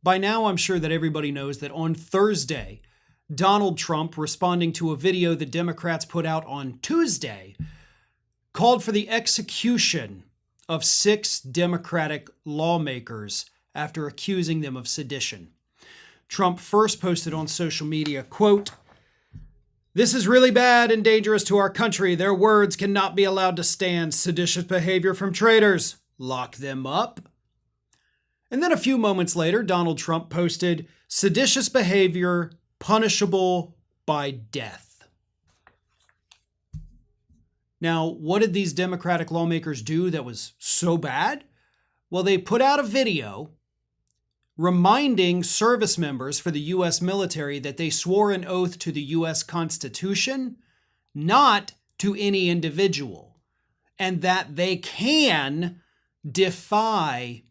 By now, I'm sure that everybody knows that on Thursday, Donald Trump, responding to a video the Democrats put out on Tuesday, called for the execution of 6 Democratic lawmakers after accusing them of sedition. Trump first posted on social media, quote, "This is really bad and dangerous to our country. Their words cannot be allowed to stand. Seditious behavior from traitors. Lock them up." And then a few moments later, Donald Trump posted, "Seditious behavior punishable by death." Now, what did these Democratic lawmakers do that was so bad? Well, they put out a video reminding service members for the U.S. military that they swore an oath to the U.S. Constitution, not to any individual, and that they can defy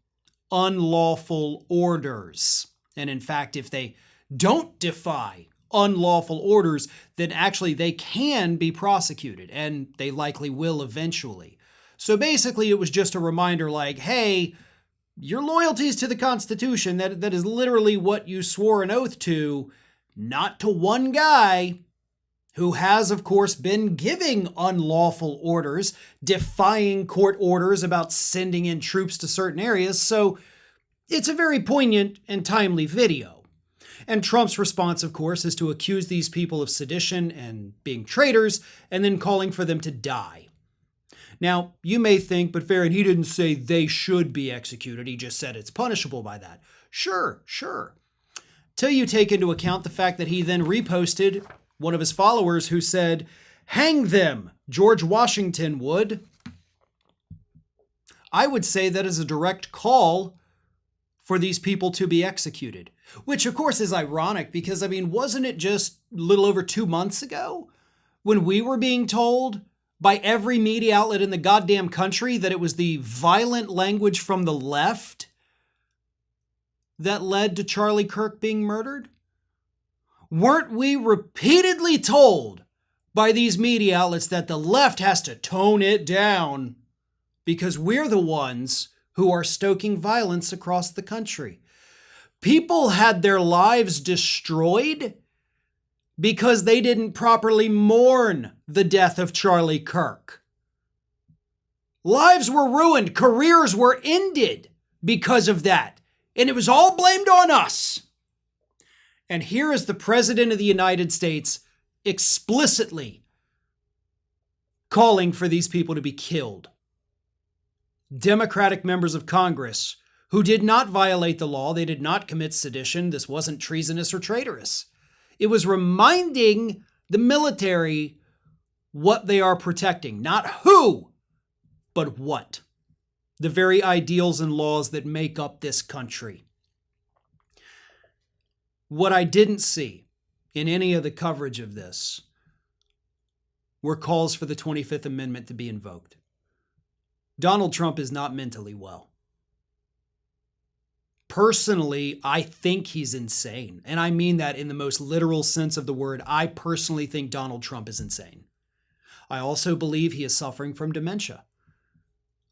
unlawful orders. And in fact, if they don't defy unlawful orders, then actually they can be prosecuted, and they likely will eventually. So basically, it was just a reminder like, hey, your loyalties to the Constitution, that is literally what you swore an oath to, not to one guy who has, of course, been giving unlawful orders, defying court orders about sending in troops to certain areas. So it's a very poignant and timely video. And Trump's response, of course, is to accuse these people of sedition and being traitors, and then calling for them to die. Now, you may think, but Farron, he didn't say they should be executed. He just said it's punishable by that. Sure. Till you take into account the fact that he then reposted one of his followers who said, "Hang them, George Washington would." I would say that is a direct call for these people to be executed, which of course is ironic because, wasn't it just a little over 2 months ago when we were being told by every media outlet in the goddamn country that it was the violent language from the left that led to Charlie Kirk being murdered? Weren't we repeatedly told by these media outlets that the left has to tone it down because we're the ones who are stoking violence across the country? People had their lives destroyed because they didn't properly mourn the death of Charlie Kirk. Lives were ruined, careers were ended because of that, and it was all blamed on us. And here is the President of the United States explicitly calling for these people to be killed. Democratic members of Congress who did not violate the law, they did not commit sedition, this wasn't treasonous or traitorous. It was reminding the military what they are protecting. Not who, but what. The very ideals and laws that make up this country. What I didn't see in any of the coverage of this were calls for the 25th Amendment to be invoked. Donald Trump is not mentally well. Personally, I think he's insane. And I mean that in the most literal sense of the word. I personally think Donald Trump is insane. I also believe he is suffering from dementia.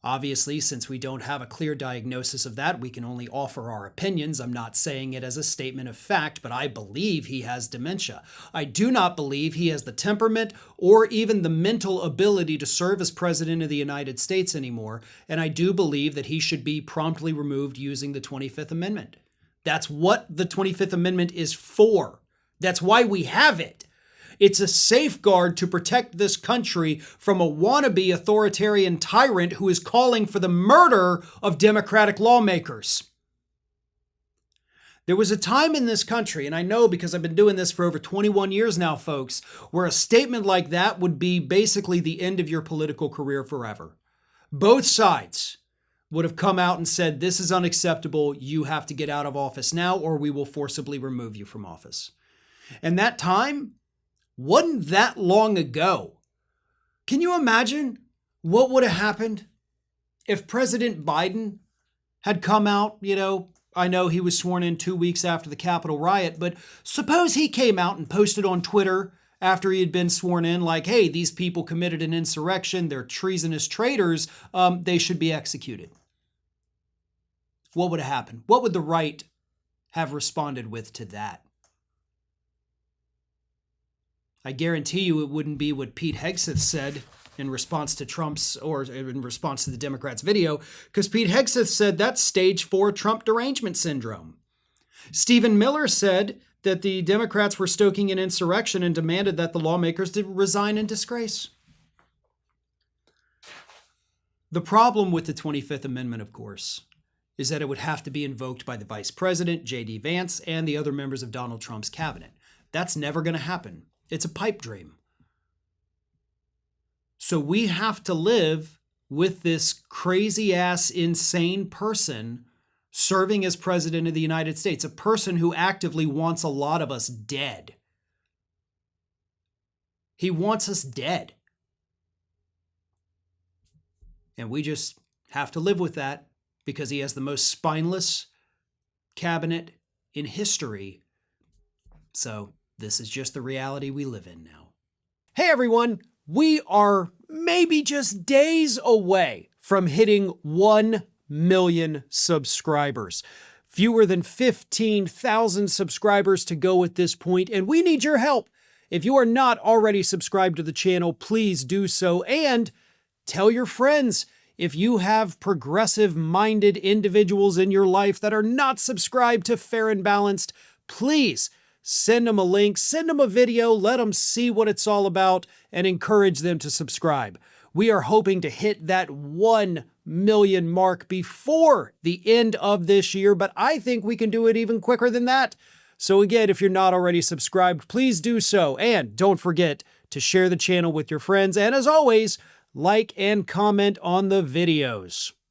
Obviously, since we don't have a clear diagnosis of that, we can only offer our opinions. I'm not saying it as a statement of fact, but I believe he has dementia. I do not believe he has the temperament or even the mental ability to serve as president of the United States anymore, and I do believe that he should be promptly removed using the 25th Amendment. That's what the 25th Amendment is for. That's why we have it. It's a safeguard to protect this country from a wannabe authoritarian tyrant who is calling for the murder of Democratic lawmakers. There was a time in this country, and I know because I've been doing this for over 21 years now, folks, where a statement like that would be basically the end of your political career forever. Both sides would have come out and said, this is unacceptable, you have to get out of office now, or we will forcibly remove you from office. And that time wasn't that long ago. Can you imagine what would have happened if President Biden had come out, I know he was sworn in 2 weeks after the Capitol riot, but suppose he came out and posted on Twitter after he had been sworn in like, hey, these people committed an insurrection, they're treasonous traitors, they should be executed. What would have happened? What would the right have responded with to that? I guarantee you it wouldn't be what Pete Hegseth said in response to the Democrats' video, because Pete Hegseth said that's stage 4 Trump derangement syndrome. Stephen Miller said that the Democrats were stoking an insurrection and demanded that the lawmakers resign in disgrace. The problem with the 25th Amendment, of course, is that it would have to be invoked by the Vice President, J.D. Vance, and the other members of Donald Trump's cabinet. That's never going to happen. It's a pipe dream. So we have to live with this crazy-ass, insane person serving as President of the United States, a person who actively wants a lot of us dead. He wants us dead. And we just have to live with that because he has the most spineless cabinet in history. So this is just the reality we live in now. Hey everyone, we are maybe just days away from hitting 1 million subscribers. Fewer than 15,000 subscribers to go at this point, and we need your help. If you are not already subscribed to the channel, please do so, and tell your friends. If you have progressive-minded individuals in your life that are not subscribed to Fair and Balanced, please send them a link, send them a video, let them see what it's all about, and encourage them to subscribe. We are hoping to hit that 1 million mark before the end of this year, but I think we can do it even quicker than that. So again, if you're not already subscribed, please do so. And don't forget to share the channel with your friends. And as always, like and comment on the videos.